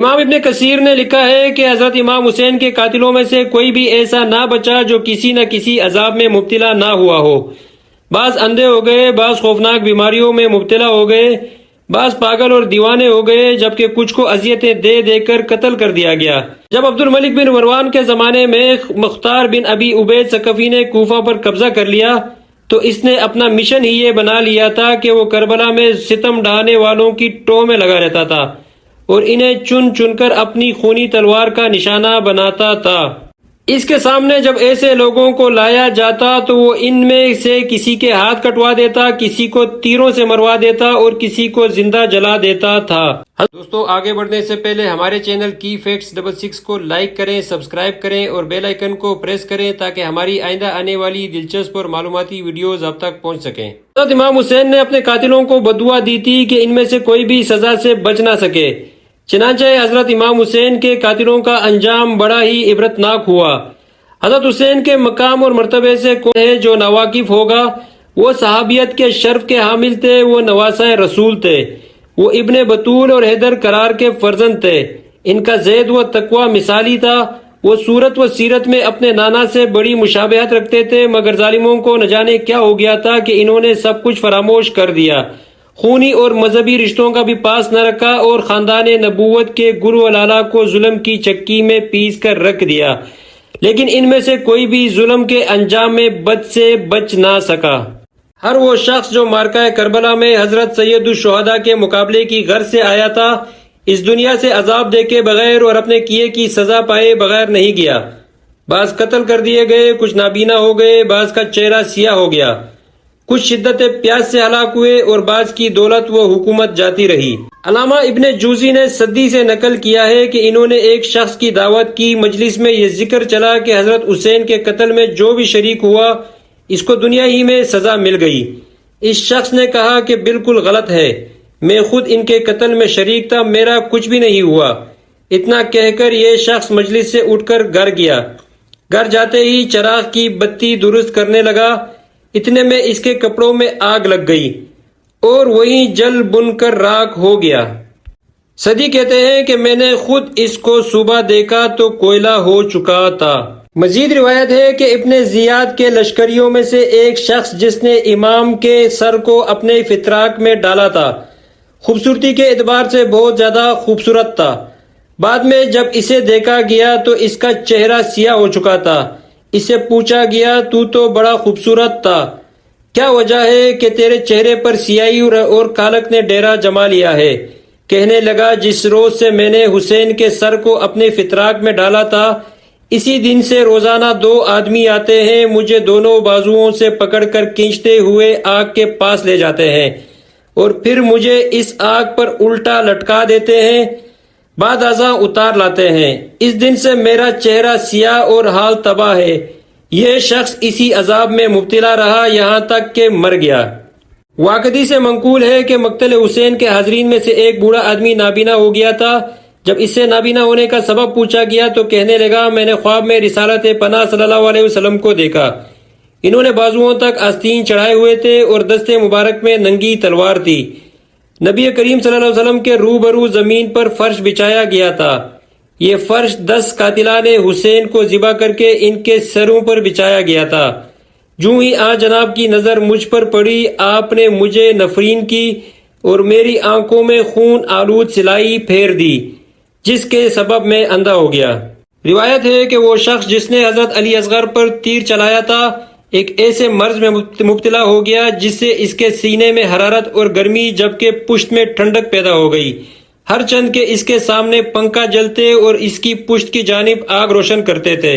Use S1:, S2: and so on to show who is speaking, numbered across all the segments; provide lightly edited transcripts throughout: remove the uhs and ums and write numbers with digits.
S1: امام ابن کثیر نے لکھا ہے کہ حضرت امام حسین کے قاتلوں میں سے کوئی بھی ایسا نہ بچا جو کسی نہ کسی عذاب میں مبتلا نہ ہوا ہو۔ بعض اندھے ہو گئے، بعض خوفناک بیماریوں میں مبتلا ہو گئے، بعض پاگل اور دیوانے ہو گئے، جبکہ کچھ کو اذیتیں دے دے کر قتل کر دیا گیا۔ جب عبد الملک بن مروان کے زمانے میں مختار بن ابی عبید ثقفی نے کوفہ پر قبضہ کر لیا تو اس نے اپنا مشن ہی یہ بنا لیا تھا کہ وہ کربلا میں ستم ڈھانے والوں کی ٹو میں لگا رہتا تھا اور انہیں چن چن کر اپنی خونی تلوار کا نشانہ بناتا تھا۔ اس کے سامنے جب ایسے لوگوں کو لایا جاتا تو وہ ان میں سے کسی کے ہاتھ کٹوا دیتا، کسی کو تیروں سے مروا دیتا اور کسی کو زندہ جلا دیتا تھا۔ دوستو، آگے بڑھنے سے پہلے ہمارے چینل کی فیکٹس 66 کو لائک کریں، سبسکرائب کریں اور بیل آئیکن کو پریس کریں تاکہ ہماری آئندہ آنے والی دلچسپ اور معلوماتی ویڈیوز اب تک پہنچ سکیں۔ حضرت امام حسین نے اپنے قاتلوں کو بددعا دی تھی کہ ان میں سے کوئی بھی سزا سے بچ نہ سکے۔ چنانچہ حضرت امام حسین کے قاتلوں کا انجام بڑا ہی عبرتناک ہوا۔ حضرت حسین کے مقام اور مرتبے سے کون ہے جو ناواقف ہوگا؟ وہ صحابیت کے شرف کے حامل تھے، وہ نواسۂ رسول تھے، وہ ابن بطول اور حیدر قرار کے فرزند تھے۔ ان کا زہد و تقوی مثالی تھا۔ وہ صورت و سیرت میں اپنے نانا سے بڑی مشابہت رکھتے تھے، مگر ظالموں کو نہ جانے کیا ہو گیا تھا کہ انہوں نے سب کچھ فراموش کر دیا، خونی اور مذہبی رشتوں کا بھی پاس نہ رکھا اور خاندان نبوت کے گرو لالا کو ظلم کی چکی میں پیس کر رکھ دیا، لیکن ان میں سے کوئی بھی ظلم کے انجام میں بچ نہ سکا۔ ہر وہ شخص جو معرکہ کربلا میں حضرت سید الشہداء کے مقابلے کی غرض سے آیا تھا، اس دنیا سے عذاب دیکھے بغیر اور اپنے کیے کی سزا پائے بغیر نہیں گیا۔ بعض قتل کر دیے گئے، کچھ نابینا ہو گئے، بعض کا چہرہ سیاہ ہو گیا، کچھ شدت پیاس سے ہلاک ہوئے اور بعض کی دولت و حکومت جاتی رہی۔ علامہ ابن جوزی نے صدی سے نقل کیا ہے کہ انہوں نے ایک شخص کی دعوت کی، مجلس میں یہ ذکر چلا کہ حضرت حسین کے قتل میں جو بھی شریک ہوا اس کو دنیا ہی میں سزا مل گئی۔ اس شخص نے کہا کہ بالکل غلط ہے، میں خود ان کے قتل میں شریک تھا، میرا کچھ بھی نہیں ہوا۔ اتنا کہہ کر یہ شخص مجلس سے اٹھ کر گھر گیا۔ گھر جاتے ہی چراغ کی بتی درست کرنے لگا، اتنے میں اس کے کپڑوں میں آگ لگ گئی اور وہیں جل بن کر راکھ ہو گیا۔ سدی کہتے ہیں کہ میں نے خود اس کو صبح دیکھا تو کوئلہ ہو چکا تھا۔ مزید روایت ہے کہ ابن زیاد کے لشکریوں میں سے ایک شخص جس نے امام کے سر کو اپنے فتراک میں ڈالا تھا، خوبصورتی کے اعتبار سے بہت زیادہ خوبصورت تھا۔ بعد میں جب اسے دیکھا گیا تو اس کا چہرہ سیاہ ہو چکا تھا۔ اس سے پوچھا گیا، تو تو بڑا خوبصورت تھا، کیا وجہ ہے کہ تیرے چہرے پر سیاہی اور کالک نے ڈیرا جما لیا ہے؟ کہنے لگا، جس روز سے میں نے حسین کے سر کو اپنے فتراک میں ڈالا تھا، اسی دن سے روزانہ دو آدمی آتے ہیں، مجھے دونوں بازوؤں سے پکڑ کر کھینچتے ہوئے آگ کے پاس لے جاتے ہیں اور پھر مجھے اس آگ پر الٹا لٹکا دیتے ہیں، بعد ازاں اتار لاتے ہیں۔ اس دن سے میرا چہرہ سیاہ اور حال تباہ ہے۔ یہ شخص اسی عذاب میں مبتلا رہا یہاں تک کہ مر گیا۔ واقعی سے منقول ہے کہ مقتل حسین کے حاضرین میں سے ایک بوڑھا آدمی نابینا ہو گیا تھا۔ جب اس سے نابینا ہونے کا سبب پوچھا گیا تو کہنے لگا، میں نے خواب میں رسالت پناہ صلی اللہ علیہ وسلم کو دیکھا۔ انہوں نے بازوؤں تک آستین چڑھائے ہوئے تھے اور دست مبارک میں ننگی تلوار تھی۔ نبی کریم صلی اللہ علیہ وسلم کے روبرو زمین پر فرش بچھایا گیا تھا۔ یہ فرش 10 قاتلان حسین کو ذبح کر کے ان کے سروں پر بچھایا گیا تھا۔ جو ہی جناب کی نظر مجھ پر پڑی، آپ نے مجھے نفرین کی اور میری آنکھوں میں خون آلود سلائی پھیر دی، جس کے سبب میں اندھا ہو گیا۔ روایت ہے کہ وہ شخص جس نے حضرت علی اصغر پر تیر چلایا تھا، ایک ایسے مرض میں مبتلا ہو گیا جس سے اس کے سینے میں حرارت اور گرمی جبکہ پشت میں ٹھنڈک پیدا ہو گئی۔ ہر چند کے اس کے سامنے پنکھا جلتے اور اس کی پشت کی جانب آگ روشن کرتے تھے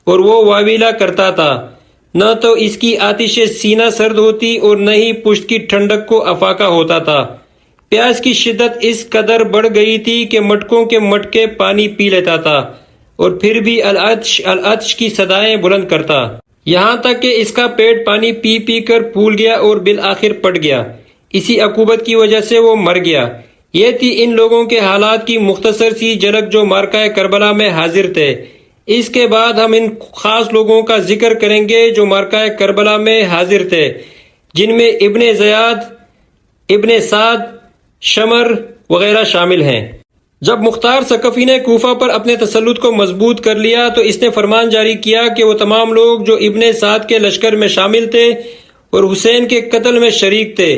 S1: اور وہ واویلا کرتا تھا۔ نہ تو اس کی آتش سینہ سرد ہوتی اور نہ ہی پشت کی ٹھنڈک کو افاقہ ہوتا تھا۔ پیاس کی شدت اس قدر بڑھ گئی تھی کہ مٹکوں کے مٹکے پانی پی لیتا تھا اور پھر بھی العطش العطش کی صدائیں بلند کرتا، یہاں تک کہ اس کا پیٹ پانی پی پی کر پھول گیا اور بالآخر پٹ گیا۔ اسی عقوبت کی وجہ سے وہ مر گیا۔ یہ تھی ان لوگوں کے حالات کی مختصر سی جھلک جو معرکہ کربلا میں حاضر تھے۔ اس کے بعد ہم ان خاص لوگوں کا ذکر کریں گے جو معرکہ کربلا میں حاضر تھے، جن میں ابن زیاد، ابن سعد، شمر وغیرہ شامل ہیں۔ جب مختار ثقفی نے کوفہ پر اپنے تسلط کو مضبوط کر لیا تو اس نے فرمان جاری کیا کہ وہ تمام لوگ جو ابن سعد کے لشکر میں شامل تھے اور حسین کے قتل میں شریک تھے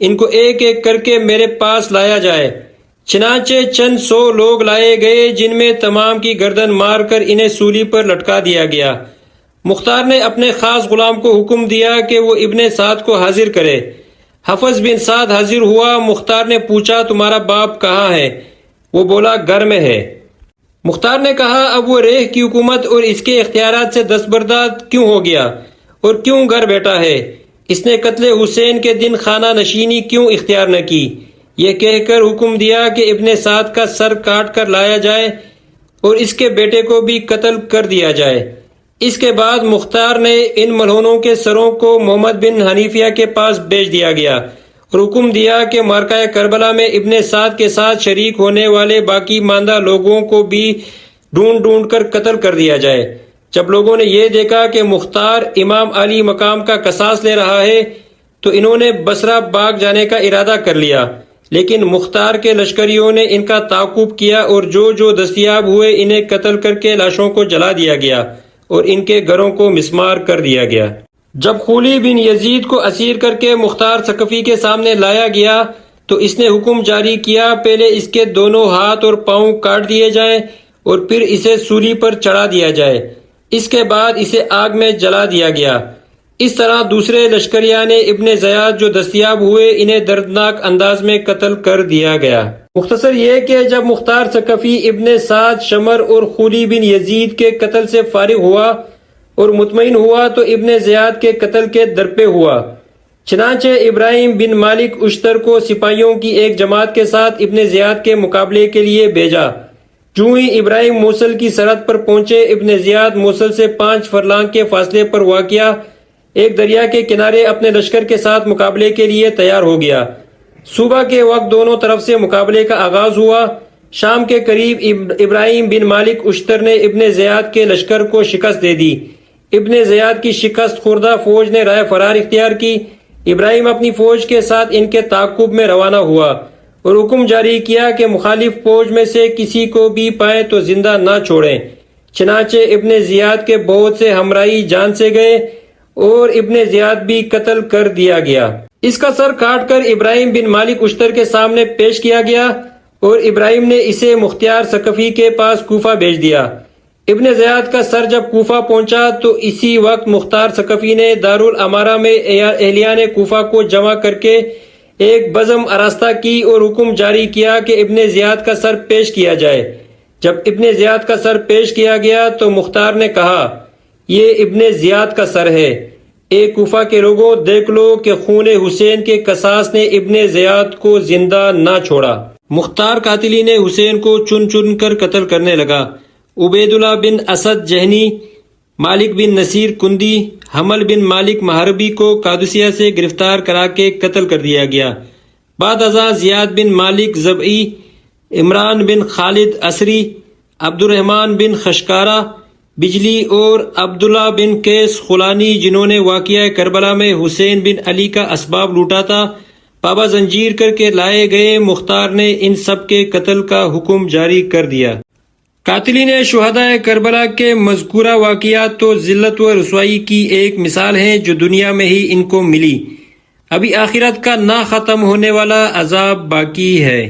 S1: ان کو ایک ایک کر کے میرے پاس لایا جائے۔ چنانچہ چند 100 لوگ لائے گئے جن میں تمام کی گردن مار کر انہیں سولی پر لٹکا دیا گیا۔ مختار نے اپنے خاص غلام کو حکم دیا کہ وہ ابن سعد کو حاضر کرے۔ حفص بن سعد حاضر ہوا۔ مختار نے پوچھا تمہارا باپ کہاں ہے؟ وہ بولا گھر میں ہے۔ مختار نے کہا اب وہ ریح کی حکومت اور اس کے اختیارات سے دستبردار کیوں ہو گیا اور کیوں گھر بیٹھا ہے؟ اس نے قتل حسین کے دن خانہ نشینی کیوں اختیار نہ کی؟ یہ کہہ کر حکم دیا کہ ابن سعد کا سر کاٹ کر لایا جائے اور اس کے بیٹے کو بھی قتل کر دیا جائے۔ اس کے بعد مختار نے ان ملعونوں کے سروں کو محمد بن حنیفیہ کے پاس بھیج دیا گیا اور حکم دیا کہ معرکہ کربلا میں ابن سعد کے ساتھ شریک ہونے والے باقی ماندہ لوگوں کو بھی ڈھونڈ ڈھونڈ کر قتل کر دیا جائے۔ جب لوگوں نے یہ دیکھا کہ مختار امام علی مقام کا قصاص لے رہا ہے تو انہوں نے بصرہ بھاگ جانے کا ارادہ کر لیا، لیکن مختار کے لشکریوں نے ان کا تعاقب کیا اور جو دستیاب ہوئے انہیں قتل کر کے لاشوں کو جلا دیا گیا اور ان کے گھروں کو مسمار کر دیا گیا۔ جب خولی بن یزید کو اسیر کر کے مختار ثقفی کے سامنے لایا گیا تو اس نے حکم جاری کیا پہلے اس کے دونوں ہاتھ اور پاؤں کاٹ دیے جائیں اور پھر اسے سولی پر چڑھا دیا جائے۔ اس کے بعد اسے آگ میں جلا دیا گیا۔ اس طرح دوسرے لشکریان ابن زیاد جو دستیاب ہوئے انہیں دردناک انداز میں قتل کر دیا گیا۔ مختصر یہ کہ جب مختار ثقفی ابن سعد شمر اور خولی بن یزید کے قتل سے فارغ ہوا اور مطمئن ہوا تو ابن زیاد کے قتل کے درپے ہوا۔ چنانچہ ابراہیم بن مالک اشتر کو سپاہیوں کی ایک جماعت کے ساتھ ابن زیاد کے مقابلے کے لیے بھیجا۔ جو ہی ابراہیم موصل کی سرحد پر پہنچے ابن زیاد موصل سے 5 فرلانگ کے فاصلے پر واقع ایک دریا کے کنارے اپنے لشکر کے ساتھ مقابلے کے لیے تیار ہو گیا۔ صبح کے وقت دونوں طرف سے مقابلے کا آغاز ہوا۔ شام کے قریب ابراہیم بن مالک اشتر نے ابن زیاد کے لشکر کو شکست دے دی۔ ابن زیاد کی شکست خوردہ فوج نے راہ فرار اختیار کی۔ ابراہیم اپنی فوج کے ساتھ ان کے تعاقب میں روانہ ہوا اور حکم جاری کیا کہ مخالف فوج میں سے کسی کو بھی پائیں تو زندہ نہ چھوڑیں۔ چنانچہ ابن زیاد کے بہت سے ہمراہی جان سے گئے اور ابن زیاد بھی قتل کر دیا گیا۔ اس کا سر کاٹ کر ابراہیم بن مالک اشتر کے سامنے پیش کیا گیا اور ابراہیم نے اسے مختار ثقفی کے پاس کوفہ بھیج دیا۔ ابن زیاد کا سر جب کوفہ پہنچا تو اسی وقت مختار ثقفی نے دارالامارہ میں اہلیان کوفہ کو جمع کر کے ایک بزم آراستہ کی اور حکم جاری کیا کہ ابن زیاد کا سر پیش کیا جائے۔ جب ابن زیاد کا سر پیش کیا گیا تو مختار نے کہا یہ ابن زیاد کا سر ہے۔ اے کوفہ کے لوگوں دیکھ لو کہ خون حسین کے قصاص نے ابن زیاد کو زندہ نہ چھوڑا۔ مختار قاتلی نے حسین کو چن چن کر قتل کرنے لگا۔ عبید اللہ بن اسد جہنی، مالک بن نصیر کندی، حمل بن مالک محربی کو قادسیہ سے گرفتار کرا کے قتل کر دیا گیا۔ بعد ازاں زیاد بن مالک ضبعی، عمران بن خالد عصری، عبد الرحمن بن خشکارہ بجلی اور عبداللہ بن قیس خولانی جنہوں نے واقعہ کربلا میں حسین بن علی کا اسباب لوٹا تھا پابا زنجیر کر کے لائے گئے۔ مختار نے ان سب کے قتل کا حکم جاری کر دیا۔ قاتلین شہدائے کربلا کے مذکورہ واقعات تو ذلت و رسوائی کی ایک مثال ہیں جو دنیا میں ہی ان کو ملی۔ ابھی آخرت کا نہ ختم ہونے والا عذاب باقی ہے۔